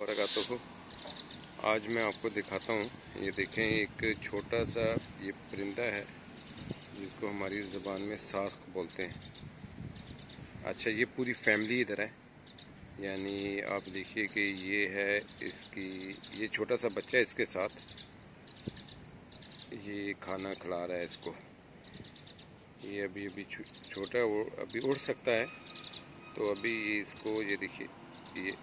वरकatuh हो। आज मैं आपको दिखाता हूँ, ये देखें एक छोटा सा ये परिंदा है जिसको हमारी ज़बान में साख बोलते हैं। अच्छा, ये पूरी फैमिली इधर है, यानी आप देखिए कि ये है इसकी, ये छोटा सा बच्चा है इसके साथ, ये खाना खिला रहा है इसको। ये अभी अभी छोटा है, वो अभी उड़ सकता है, तो अभी इसको ये देखिए ये।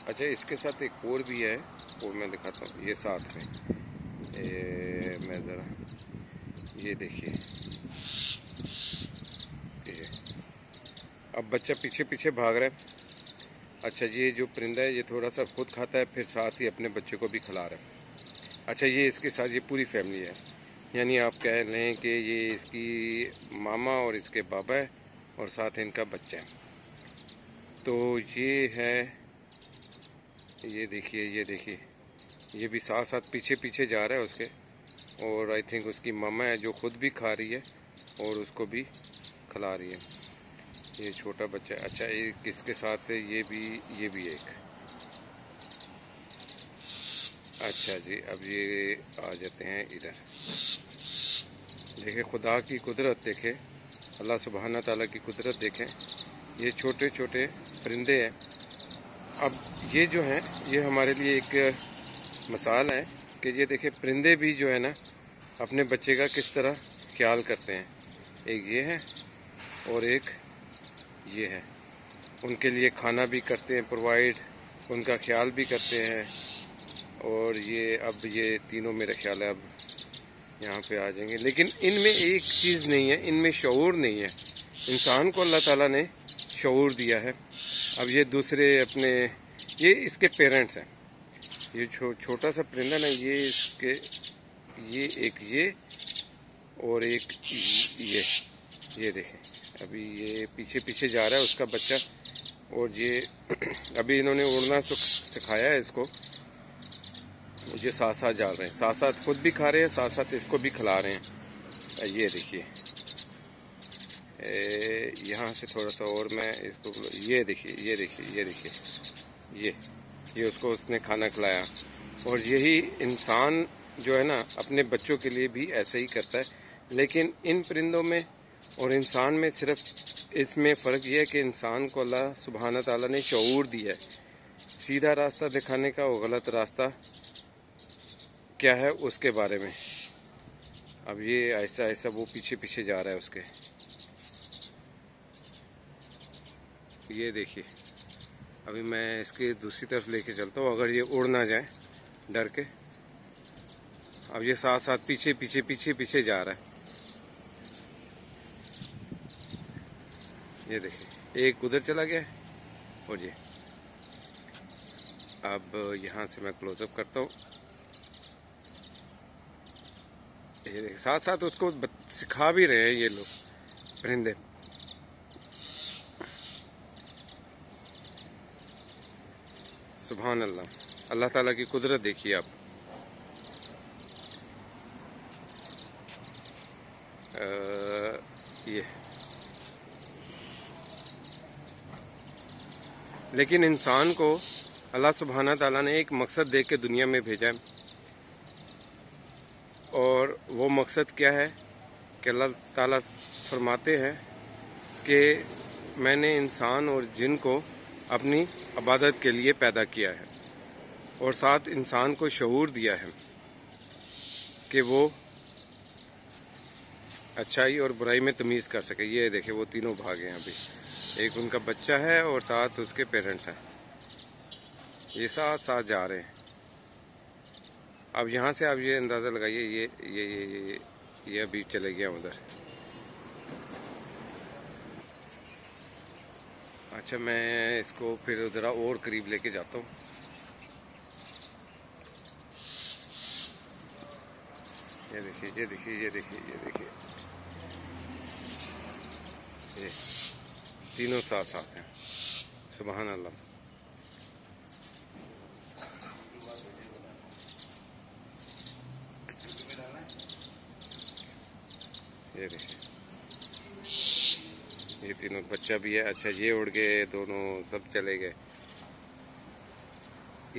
अच्छा, इसके साथ एक और भी है, वो मैं दिखाता हूँ, ये साथ में मैं ज़रा ये देखिए ये। अब बच्चा पीछे पीछे भाग रहा है। अच्छा, ये जो परिंदा है ये थोड़ा सा खुद खाता है, फिर साथ ही अपने बच्चे को भी खिला रहा है। अच्छा, ये इसके साथ ये पूरी फैमिली है, यानी आप कह लें कि ये इसकी मामा और इसके बाबा है और साथ इनका बच्चा है। तो ये है, ये देखिए ये भी साथ साथ पीछे पीछे जा रहा है उसके, और आई थिंक उसकी मामा है जो खुद भी खा रही है और उसको भी खिला रही है। ये छोटा बच्चा है। अच्छा, एक इसके साथ ये भी एक। अच्छा जी, अब ये आ जाते हैं इधर। देखें खुदा की कुदरत, देखें अल्लाह सुब्हाना ताला की कुदरत देखें। ये छोटे छोटे परिंदे हैं। अब ये जो हैं ये हमारे लिए एक मिसाल है कि ये देखें परिंदे भी जो है ना अपने बच्चे का किस तरह ख्याल करते हैं। एक ये है और एक ये है, उनके लिए खाना भी करते हैं प्रोवाइड, उनका ख्याल भी करते हैं। और ये अब ये तीनों मेरा ख्याल है अब यहाँ पे आ जाएंगे, लेकिन इनमें एक चीज़ नहीं है, इनमें शऊर नहीं है। इंसान को अल्लाह ताला ने शऊर दिया है। अब ये दूसरे अपने, ये इसके पेरेंट्स हैं। ये छोटा सा परिंदा ना, ये इसके, ये एक ये और एक ये देखें अभी ये पीछे पीछे जा रहा है उसका बच्चा। और ये अभी इन्होंने उड़ना सिखाया है इसको, ये साथ साथ जा रहे हैं, साथ साथ खुद भी खा रहे हैं, साथ साथ इसको भी खिला रहे हैं। ये देखिए यहाँ से थोड़ा सा और मैं इसको, ये देखिए ये उसको उसने खाना खिलाया। और यही इंसान जो है ना अपने बच्चों के लिए भी ऐसे ही करता है। लेकिन इन परिंदों में और इंसान में सिर्फ इसमें फ़र्क ये है कि इंसान को अल्लाह सुब्हाना ताला ने शऊर दिया है, सीधा रास्ता दिखाने का और गलत रास्ता क्या है उसके बारे में। अब ये ऐसा ऐसा वो पीछे पीछे जा रहा है उसके। ये देखिए अभी मैं इसके दूसरी तरफ लेके चलता हूँ, अगर ये उड़ ना जाए डर के। अब ये साथ साथ पीछे पीछे पीछे पीछे जा रहा है। ये देखिए एक उधर चला गया और ये। अब यहाँ से मैं क्लोजअप करता हूँ। ये देखिए साथ साथ उसको सिखा भी रहे हैं ये लोग परिंदे। सुभान अल्लाह, अल्लाह ताला की कुदरत देखिए आप। ये लेकिन इंसान को अल्लाह सुब्हाना ताला ने एक मकसद दे के दुनिया में भेजा है, और वो मकसद क्या है कि अल्लाह ताला फरमाते हैं कि मैंने इंसान और जिन को अपनी इबादत के लिए पैदा किया है, और साथ इंसान को शऊर दिया है कि वो अच्छाई और बुराई में तमीज़ कर सके। ये देखे वो तीनों भागे हैं अभी, एक उनका बच्चा है और साथ उसके पेरेंट्स हैं, ये साथ साथ जा रहे हैं। अब यहाँ से आप ये अंदाज़ा लगाइए, ये अभी चले गया उधर। अच्छा, मैं इसको फिर ज़रा और करीब लेके जाता हूँ। ये देखिए ये तीनों साथ साथ हैं। सुभान अल्लाह। ये देखिए ये तीनों, बच्चा भी है। अच्छा, ये उड़ गए दोनों, सब चले गए।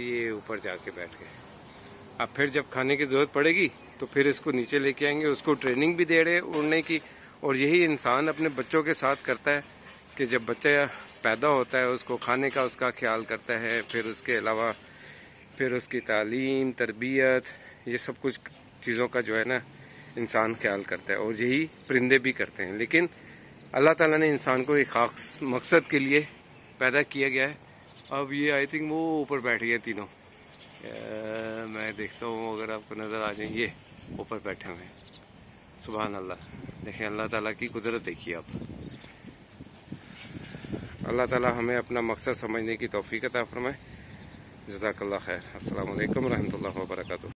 ये ऊपर जाके बैठ गए। अब फिर जब खाने की ज़रूरत पड़ेगी तो फिर इसको नीचे लेके आएंगे। उसको ट्रेनिंग भी दे रहे उड़ने की, और यही इंसान अपने बच्चों के साथ करता है कि जब बच्चा पैदा होता है उसको खाने का उसका ख्याल करता है, फिर उसके अलावा फिर उसकी तालीम, तरबियत, ये सब कुछ चीज़ों का जो है ना इंसान ख्याल करता है, और यही परिंदे भी करते हैं। लेकिन अल्लाह ताला ने इंसान को एक खास मकसद के लिए पैदा किया गया है। अब ये आई थिंक वो ऊपर बैठ गए तीनों। मैं देखता हूँ अगर आपको नज़र आ जाए, ये ऊपर बैठे हुए हैं। सुभान अल्लाह, देखें अल्लाह ताला की कुदरत देखिए आप। अल्लाह ताला हमें अपना मकसद समझने की तौफीक अता फरमाए। जज़ाकल्लाह खैर। अस्सलाम वालेकुम रहमतुल्लाहि व बरकातुहू।